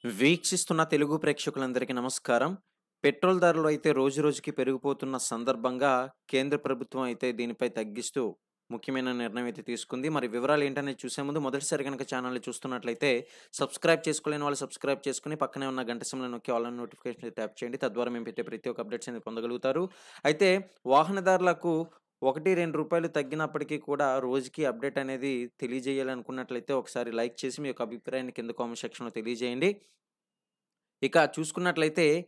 వీక్షిస్తున్న తెలుగు ప్రేక్షకులందరికీ నమస్కారం. పెట్రోల్ ధరలు అయితే రోజురోజుకి పెరిగిపోతున్న సందర్భంగా కేంద్ర ప్రభుత్వం అయితే దీనిపై తగ్గిస్తూ ముఖ్యమైన నిర్ణయం అయితే తీసుకుంది. మరి వివరాలు ఏంటనేది చూసే ముందు మొదటిసారి గనక ఛానల్‌ని చూస్తున్నట్లయితే సబ్స్క్రైబ్ చేసుకోలేని వాళ్ళు సబ్స్క్రైబ్ చేసుకొని పక్కనే ఉన్న గంట సింబల్‌ని నొక్కి ఆల్ అని నోటిఫికేషన్ ట్యాప్ చేయండి. తద్వారా మేము పెట్టే ప్రతి ఒక్క అప్డేట్స్ అనేది పొందగలుగుతారు. అయితే వాహనదారులకు రూ. 1, రూ. 2 తగ్గినప్పటికీ కూడా రోజుకి అప్డేట్ అనేది తెలియజేయాలనుకున్నట్లయితే ఒకసారి లైక్ చేసి మీ యొక్క అభిప్రాయాన్ని కింద కామెంట్ సెక్షన్‌లో తెలియజేయండి. ఇక చూసుకున్నట్లయితే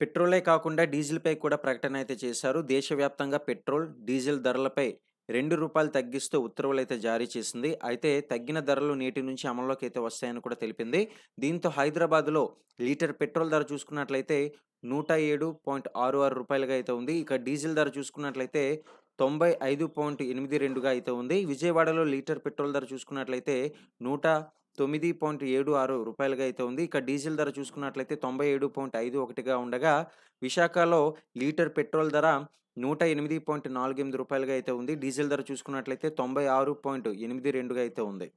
పెట్రోలే కాకుండా డీజిల్‌పై కూడా ప్రకటన అయితే చేశారు. దేశవ్యాప్తంగా పెట్రోల్, డీజిల్ ధరలపై రూ. 2 తగ్గిస్తూ ఉత్తర్వులైతే జారీ చేసింది. అయితే తగ్గిన ధరలు నేటి నుంచి అమల్లోకి అయితే వస్తాయని కూడా తెలిపింది. దీంతో హైదరాబాద్‌లో లీటర్ పెట్రోల్ ధర చూసుకున్నట్లయితే రూ. 107.66గా అయితే ఉంది. ఇక డీజిల్ ధర చూసుకున్నట్లయితే 95.82గా అయితే ఉంది. విజయవాడలో లీటర్ పెట్రోల్ ధర చూసుకున్నట్లయితే 109.76గా అయితే ఉంది. ఇక డీజిల్ ధర చూసుకున్నట్లయితే 97.51గా ఉండగా, విశాఖలో లీటర్ పెట్రోల్ ధర రూ. 108.48గా అయితే ఉంది. డీజిల్ ధర చూసుకున్నట్లయితే 96.82గా అయితే ఉంది.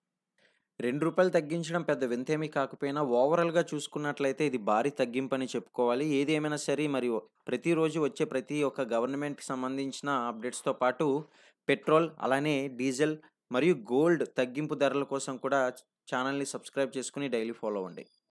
రూ. 2 తగ్గించడం పెద్ద వింతేమీ కాకపోయినా ఓవరాల్‌గా చూసుకున్నట్లయితే ఇది భారీ తగ్గింపని చెప్పుకోవాలి. ఏది ఏమైనా సరే మరి ప్రతిరోజు వచ్చే ప్రతి ఒక్క గవర్నమెంట్‌కి సంబంధించిన అప్డేట్స్‌తో పాటు పెట్రోల్, అలానే డీజిల్ మరియు గోల్డ్ తగ్గింపు ధరల కోసం కూడా ఛానెల్‌ని సబ్స్క్రైబ్ చేసుకొని డైలీ ఫాలో అవ్వండి.